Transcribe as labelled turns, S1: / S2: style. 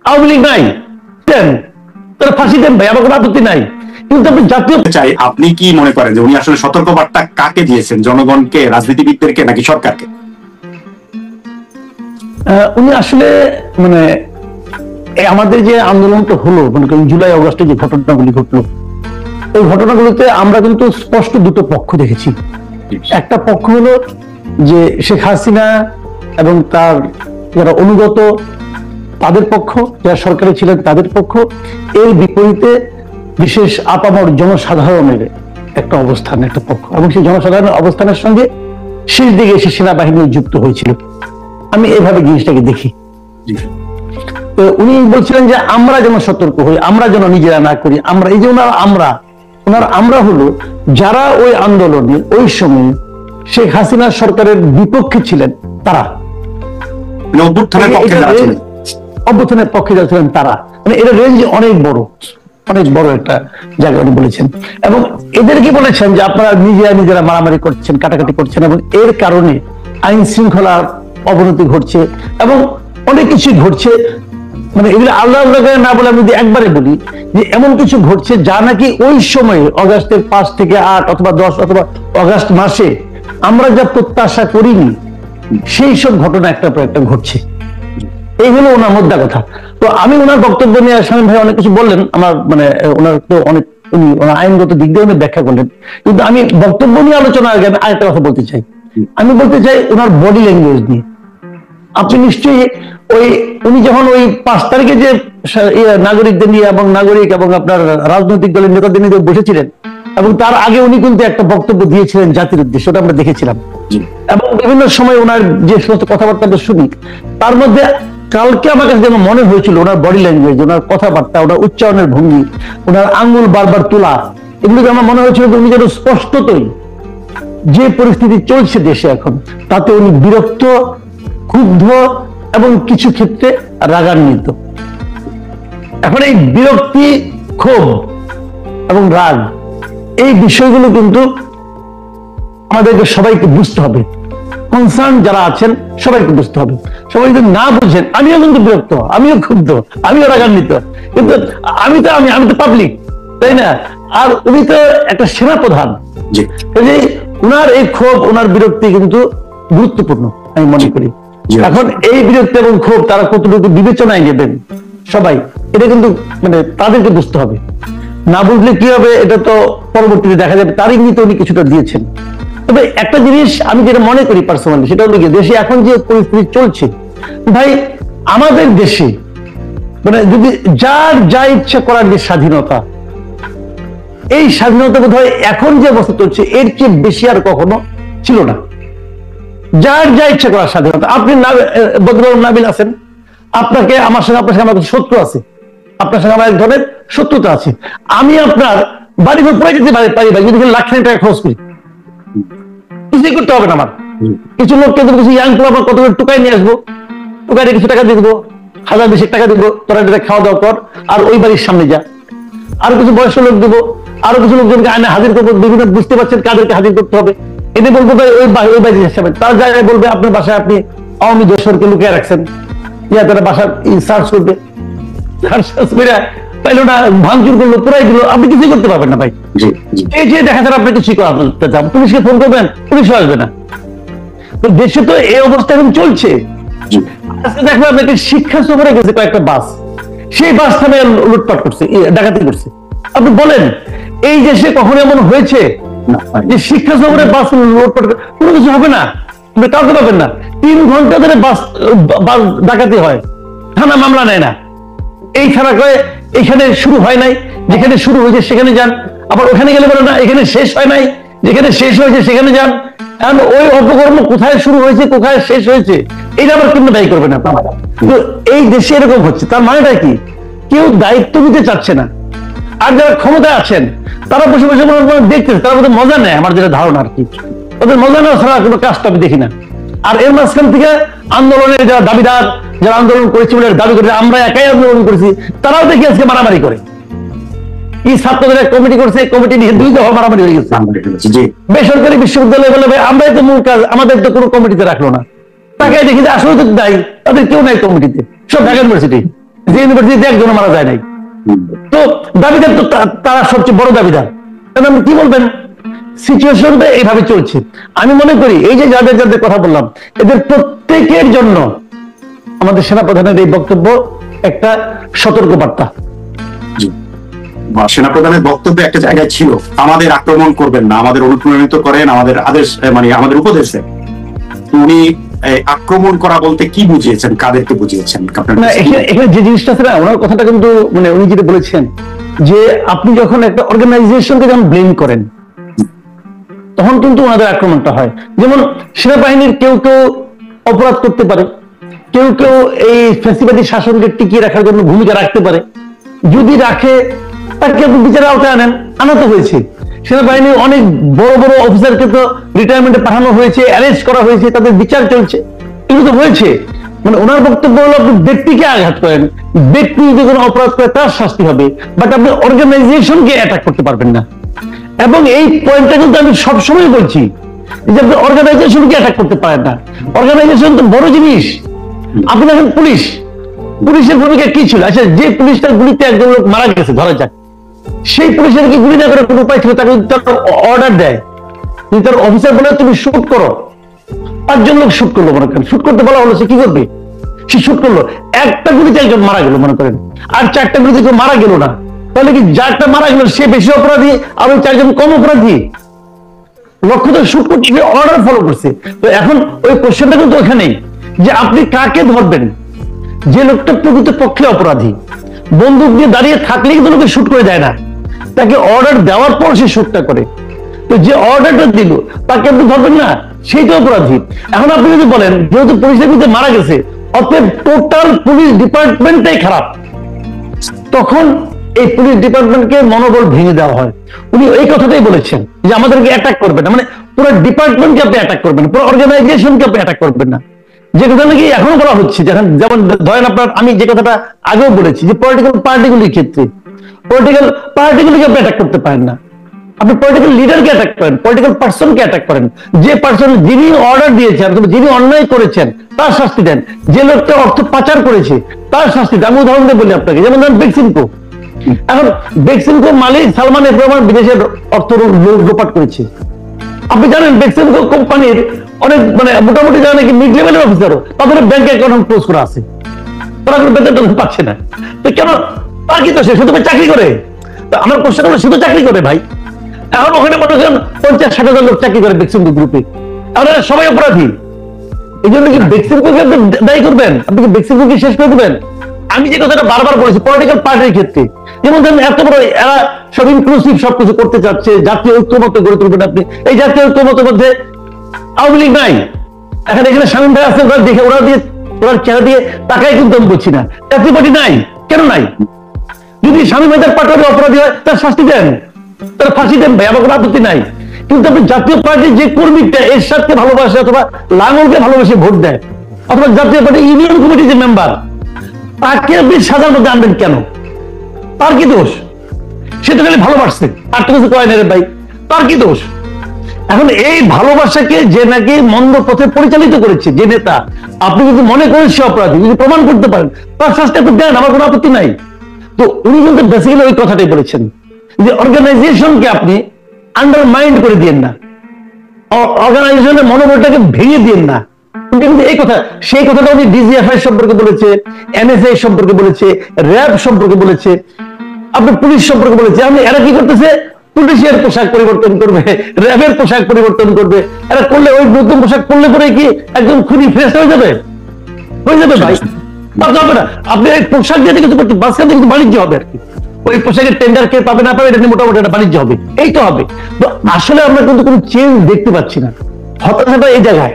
S1: আওয়ামী লীগ নাই, দেন তারা ফাঁসি দেন ভাই, আমার কোনো আপত্তি নাই। কিন্তু আপনি জাতীয়
S2: চাই, আপনি কি মনে করেন যে উনি আসলে সতর্কবার্তা কাকে দিয়েছেন, জনগণকে, রাজনীতিবিদদেরকে, নাকি সরকারকে?
S1: উনি আসলে মানে আমাদের যে আন্দোলনটা হলো, মনে করেন জুলাই অগস্টে যে ঘটনাগুলি ঘটলো, এই ঘটনাগুলোতে আমরা কিন্তু স্পষ্ট দুটো পক্ষ দেখেছি। একটা পক্ষ হলো যে শেখ হাসিনা এবং তার যারা অনুগত তাদের পক্ষ, যারা সরকারে ছিলেন তাদের পক্ষ। এর বিপরীতে বিশেষ আপামর জনসাধারণের একটা অবস্থান, একটা পক্ষ, এবং সেই জনসাধারণের অবস্থানের সঙ্গে শেষ দিকে এসে সেনাবাহিনী যুক্ত হয়েছিল। আমি এভাবে জিনিসটাকে দেখি। তো উনি বলছিলেন যে আমরা যেন সতর্ক হই, আমরা যেন নিজেরা না করি। আমরা এই যে ওনার আমরা হলো যারা ওই আন্দোলনে ওই সময় শেখ হাসিনা সরকারের বিপক্ষে ছিলেন তারা,
S2: অভ্যুত্থানের
S1: পক্ষে যারা ছিলেন তারা, মানে এর রেঞ্জ অনেক বড় একটা জায়গা উনি বলেছেন। এবং এদেরকে বলেছেন যে আপনারা নিজেরা মারামারি করছেন, কাটাকাটি করছেন, এবং এর কারণে আইন শৃঙ্খলার অবনতি ঘটছে এবং অনেক কিছু ঘটছে। মানে এগুলো আল্লাহ না বলে আমি যদি একবারে বলি যে এমন কিছু ঘটছে যা নাকি ওই সময় অগাস্টের 5 থেকে 8 অথবা 10 অথবা অগাস্ট মাসে আমরা যা প্রত্যাশা করিনি, সেই সব ঘটনা একটা পর একটা ঘটছে। এই হলো ওনার মুদ্রা কথা। তো আমি ওনার বক্তব্য নিয়ে শামীম ভাই অনেক কিছু বললেন, আমার মানে ওনার তো অনেক উনি ওনার আইনগত দিক দিয়ে অনেক ব্যাখ্যা করলেন, কিন্তু আমি বক্তব্য নিয়ে আলোচনার আগে আমি আরেকটা কথা বলতে চাই। আমি বলতে চাই ওনার বডি ল্যাঙ্গুয়েজ নিয়ে। আপনি নিশ্চয়ই উনি যখন ওই 5 তারিখে যে নাগরিকদের নিয়ে এবং নাগরিক এবং আপনার রাজনৈতিক দলের নেতাদের নিয়ে বসেছিলেন, এবং তার আগে উনি কিন্তু একটা বক্তব্য দিয়েছিলেন জাতির উদ্দেশ্যে, ওটা আমরা দেখেছিলাম। এবং বিভিন্ন সময় ওনার যে সমস্ত কথাবার্তা শুনি, তার মধ্যে কালকে আমার কাছে যেন মনে হয়েছিল ওনার বডি ল্যাঙ্গুয়েজ, ওনার কথাবার্তা, ওনার উচ্চারণের ভঙ্গি, ওনার আঙ্গুল বারবার তোলা, এগুলোকে আমার মনে হয়েছিল যে উনি যেন স্পষ্টতই যে পরিস্থিতি চলছে দেশে এখন, তাতে উনি বিরক্ত, ক্ষুব্ধ এবং কিছু ক্ষেত্রে রাগান্বিত। এখন এই বিরক্তি, ক্ষোভ এবং রাগ, এই বিষয়গুলো কিন্তু আমাদেরকে সবাইকে বুঝতে হবে। কনসার্ন যারা আছেন সবাইকে বুঝতে হবে। সবাই যদি না বুঝেন, আমিও কিন্তু বিরক্ত, আমিও ক্ষুব্ধ, আমিও রাগান্বিত, কিন্তু আমি তো পাবলিক, তাই না? আর উনি তো একটা সেনাপ্রধান। উনার এই ক্ষোভ, ওনার বিরক্তি কিন্তু গুরুত্বপূর্ণ আমি মনে করি। এখন এই বিরক্তি এবং ক্ষোভ তারা কতটুকু বিবেচনায় নেবেন সবাই, এটা কিন্তু মানে তাদেরকে বুঝতে হবে। না বুঝলে কি হবে এটা তো পরবর্তীতে দেখা যাবে। তার ইঙ্গিত উনি কিছুটা দিয়েছেন। তবে একটা জিনিস আমি যেটা মনে করি পার্সোনালি, সেটা হলো দেশে এখন যে পরিস্থিতি চলছে, ভাই আমাদের দেশে মানে যদি যার যা ইচ্ছা করার যে স্বাধীনতা, এই স্বাধীনতা বোধ হয় এখন যে অবস্থা চলছে এর চেয়ে বেশি আর কখনো ছিল না। যার যা ইচ্ছা করার স্বাধীনতা। আপনি বদরুল নাবিল আছেন, আপনার সঙ্গে আমার শত্রু আছে, আপনার সঙ্গে আমার এক ধরনের শত্রুতা আছে। আমি আপনার বাড়ি ঘর পড়ে যেতে পারি ভাই, যদি লাখ টাকা খরচ করি, কিছুই করতে হবে না আমার। কিছু লোককে কিছু ইয়াং আমার কত করে টুকাই নিয়ে আসবো, টুকাইতে কিছু টাকা দিয়ে দেবো, 1000-20 টাকা দিব, তোরা এটা খাওয়া দাওয়া কর আর ওই বাড়ির সামনে যা। আরো কিছু বয়স্ক লোক দেবো, আরো কিছু লোকজনকে আইনে হাজির করবো, বিভিন্ন বুঝতে পারছেন কাদেরকে হাজির করতে হবে। এনে বলবো ওই বাড়ির হিসাবে, তার জায়গায় বলবে আপনার বাসায় আপনি আওয়ামী দোসরকে লুকিয়ে রাখছেন, তারা বাসা সার্চ করবে, পাইলো না, ভাঙচুর করলো, পুরাই দিল, আপনি কিছুই করতে পারবেন না ভাই। এই যে দেখা যাবে আপনি কিছুই করতে চান, পুলিশকে ফোন করবেন, পুলিশও আসবে না। তো দেশে তো এই অবস্থা এখন চলছে। আজকে দেখবেন আপনাকে শিক্ষা সফরে গেছে কয়েকটা বাস, সেই বাস থানায় লুটপাট করছে, ডাকাতি করছে। আপনি বলেন এই দেশে কখনো এমন হয়েছে যে শিক্ষা সফরে বাস লুটপাট? কোনো কিছু হবে না, আপনি কাউকে পাবেন না। 3 ঘন্টা ধরে বাস ডাকাতি হয়, থানা মামলা নেয় না। এই থানা করে এখানে শুরু হয় নাই, যেখানে শুরু হয়েছে সেখানে যান, আবার ওখানে গেলে বলে না এখানে শেষ হয় নাই, যেখানে শেষ হয়েছে সেখানে যান। এখন ওই অপকর্ম কোথায় শুরু হয়েছে কোথায় শেষ হয়েছে এটা আবার কিন্তু দায়ী করবেন আপনারা। তো এই দেশে এরকম হচ্ছে, তার মানেটা কি? কেউ দায়িত্ব নিতে চাচ্ছে না। আর যারা ক্ষমতায় আছেন তারা বসে বসে দেখতেছে, তারা বোধহয় মজা নেয়, আমার যেটা ধারণা আর কি। ওদের মজা নেওয়া ছাড়া কোনো কাজটা আমি দেখি না। আর এর মাঝখান থেকে আন্দোলনের যারা দাবিদার, যারা আন্দোলন করেছে বলে দাবি করে আমরা একাই আন্দোলন করেছি, তারাও দেখি আজকে মারামারি করে। এই ছাত্রদের এক কমিটি করছে, কমিটি নিয়ে 2 দফা মারামারি হয়ে গেছে। বেসরকারি বিশ্ববিদ্যালয় বলে আমরাই তো মূল কাজ, আমাদের তো কোনো কমিটিতে রাখলো না। তাকে দেখি যে আসলে তো দায়ী, তাদের কেউ নাই কমিটিতে, সব ঢাকা ইউনিভার্সিটি। যে ইউনিভার্সিটিতে একজন মারা যায় নাই। তো দাবিদার তো তারা সবচেয়ে বড় দাবিদার। আপনি কি বলবেন? সিচুয়েশনটা এইভাবে চলছে। আমি মনে করি এই যে যাদের যাদের কথা বললাম, এদের প্রত্যেকের জন্য আমাদের সেনাপ্রধানের এই বক্তব্য একটা সতর্ক বার্তা।
S2: সেনাপ্রধানের বক্তব্য একটা জায়গায় ছিল, আমাদের আক্রমণ করবেন না, আমাদের অনুপ্রাণিত করেন, আমাদের আদেশ মানে আমাদের উপদেশে। উনি আক্রমণ করা বলতে কি বুঝিয়েছেন, কাদেরকে বুঝিয়েছেন?
S1: এখানে যে জিনিসটা আছে না, ওনার কথাটা কিন্তু মানে উনি যেটা বলেছেন যে আপনি যখন একটা অর্গানাইজেশনকে যখন ব্লেম করেন তখন কিন্তু ওনাদের আক্রমণটা হয়। যেমন সেনাবাহিনীর কেউ কেউ অপরাধ করতে পারে, কেউ কেউ এই ফ্যাসিবাদী শাসনকে টিকিয়ে রাখার জন্য ভূমিকা রাখতে পারে। যদি রাখে তাকে আপনি বিচারের আওতায় আনেন, আনা তো হয়েছে। সেনাবাহিনীর অনেক বড় বড় অফিসারকে তো রিটায়ারমেন্টে পাঠানো হয়েছে, অ্যারেস্ট করা হয়েছে, তাদের বিচার চলছে, এগুলো তো হয়েছে। মানে ওনার বক্তব্য হলো আপনি ব্যক্তিকে আঘাত করেন, ব্যক্তি যদি কোনো অপরাধ করে তার শাস্তি হবে, বাট আপনি অর্গানাইজেশনকে অ্যাটাক করতে পারবেন না। এবং এই পয়েন্টটা কিন্তু আমি সবসময় বলছি যে আপনি অর্গানাইজেশনকে অ্যাটাক করতে পারেন না। অর্গানাইজেশন তো বড় জিনিস। আপনি দেখেন পুলিশ, পুলিশের ভূমিকা কি ছিল? আচ্ছা, যে পুলিশটার গুলিতে একজন লোক মারা গেছে ধরা যাক, সেই পুলিশের কি গুলি না করার কোনো উপায় ছিল? তাকে অর্ডার দেয়, তার অফিসার বলে তুমি শুট করো, 5 জন লোক শুট করলো, মনে করেন শুট করতে বলা হলো, সে কি করবে? সে শুট করলো, একটা গুলিতে একজন মারা গেল মনে করেন, আর 4টা গুলিতে কেউ মারা গেল না, তাহলে কি যারটা মারা গেল সে বেশি অপরাধী আর ওই 4 জন কম অপরাধী? লক্ষ্য তো শুট করতে, অর্ডার ফলো করছে। তো এখন ওই কোশ্চেনটা কিন্তু ওখানেই যে আপনি কাকে ধরবেন। যে লোকটা প্রকৃত পক্ষে অপরাধী, বন্দুক দিয়ে দাঁড়িয়ে থাকলে কিন্তু লোকে শুট করে দেয় না, তাকে অর্ডার দেওয়ার পর সে শুটটা করে। তো যে অর্ডারটা দিল তাকে আপনি ধরবেন না, সেই তো অপরাধী। এখন আপনি যদি বলেন যেহেতু পুলিশের বিরুদ্ধে মারা গেছে অতএব টোটাল পুলিশ ডিপার্টমেন্টটাই খারাপ, তখন এই পুলিশ ডিপার্টমেন্টকে মনোবল ভেঙে দেওয়া হয়। উনি এই কথাটাই বলেছেন যে আমাদেরকে অ্যাটাক করবেন না, মানে পুরো ডিপার্টমেন্টকে আপনি অ্যাটাক করবেন না, পুরো অর্গানাইজেশনকে আপনি অ্যাটাক করবেন না। যে কথা নাকি এখনো বলা হচ্ছে, যেমন ধরেন আপনার, আমি যে কথাটা আগেও বলেছি যে পলিটিক্যাল পার্টিগুলির ক্ষেত্রে পলিটিক্যাল পার্টিগুলিকে আপনি অ্যাটাক করতে পারেন না। আপনি পলিটিক্যাল লিডারকে অ্যাটাক করেন, পলিটিক্যাল পার্সনকে অ্যাটাক করেন। যে পার্সন যিনি অর্ডার দিয়েছেন, যিনি অন্যায় করেছেন তার শাস্তি দেন। যে লোকটা অর্থ পাচার করেছে তার শাস্তি দেন। আমি উদাহরণ দিয়ে বলি আপনাকে, যেমন ধরেন বেক্সিমকো। এখন বেক্সিমকো মালিক সালমান এফ রহমান বিদেশের অর্থ লোপাট করেছে। আপনি জানেন বেক্সিমকো কোম্পানির অনেক মানে মোটামুটি যারা নাকি মিড লেভেলের অফিসারও তাদের ব্যাংক অ্যাকাউন্ট ক্লোজ করা আছে, তারা কোনো বেতন পাচ্ছে না। তো কেন? তার কি তো সে শুধু চাকরি করে? আমার প্রশ্ন হলো, শুধু চাকরি করে ভাই? এখন ওখানে মনে করেন 50-60 হাজার লোক চাকরি করে বেক্সিমকো গ্রুপে, আমরা সবাই অপরাধী। এই জন্য কি বেক্সিমকোকে আপনি দায়ী করবেন? আপনি কি বেক্সিমকোকে শেষ করে দেবেন? আমি যে কথাটা বারবার বলেছি পলিটিক্যাল পার্টির ক্ষেত্রে, যেমন ধরেন এত বড় এরা সব ইনক্লুসিভ সবকিছু করতে চাচ্ছে, জাতীয় ঐক্যমত্য গড়ে তুলবেন আপনি। এই জাতীয় ঐক্যমত্যের মধ্যে আওয়ামী লীগ নাই। এখন এখানে স্বামী ভাই আছে, ওরা দেখে ওরা দিয়ে ওরা চেহারা দিয়ে তাকাই কিন্তু আমি বলছি না, জাতীয় পার্টি নাই। কেন নাই? যদি স্বামী ভাইদের পার্টি অপরাধী হয় তার শাস্তি দেন, তার ফাঁসি দেন ভাই, আমার কোনো আপত্তি নাই। কিন্তু আপনি জাতীয় পার্টির যে কর্মীটা এরশাদকে ভালোবাসে অথবা লাঙ্গলকে ভালোবাসে ভোট দেয়, অথবা জাতীয় পার্টি ইউনিয়ন কমিটির যে মেম্বার, তাকে আপনি সাজার মধ্যে আনবেন কেন? তার কি দোষ? সে তো খালি ভালোবাসছে, আর তো কিছু কয় না রে ভাই, তার কি দোষ? এখন এই ভালোবাসাকে যে নাকি মন্দ পথে পরিচালিত করেছে যে নেতা, আপনি যদি মনে করেন সে অপরাধী, যদি প্রমাণ করতে পারেন তার শাস্তি আপনি দেন, আমার কোনো আপত্তি নাই। তো উনি কিন্তু বেসিক্যালি ওই কথাটাই বলেছেন যে অর্গানাইজেশনকে আপনি আন্ডারমাইন্ড করে দিয়েন না, অর্গানাইজেশনের মনোবলটাকে ভেঙে দিয়েন না। কিন্তু এই কথা, সেই কথাটা উনি ডিজিএফআই সম্পর্কে বলেছে, এনএসআই সম্পর্কে বলেছে, র্যাব সম্পর্কে বলেছে, আপনি পুলিশ সম্পর্কে বলেছে। আপনি এরা কি করতেছে? পুলিশের পোশাক পরিবর্তন করবে, র্যাবের পোশাক পরিবর্তন করবে। এরা করলে ওই নতুন পোশাক পরলে পরে কি একদম খুবই ফ্রেশ হয়ে যাবে? হয়ে যাবে ভাই? হবে না। আপনি এই পোশাক দিয়ে কিন্তু বাচ্চাদের কিন্তু বাণিজ্য হবে আর কি। ওই পোশাকের টেন্ডার কে পাবে না পাবে এটা নিয়ে মোটামুটি একটা বাণিজ্য হবে, এই তো হবে। তো আসলে আমরা কিন্তু কোনো চেঞ্জ দেখতে পাচ্ছি না, হতাশাটা এই জায়গায়।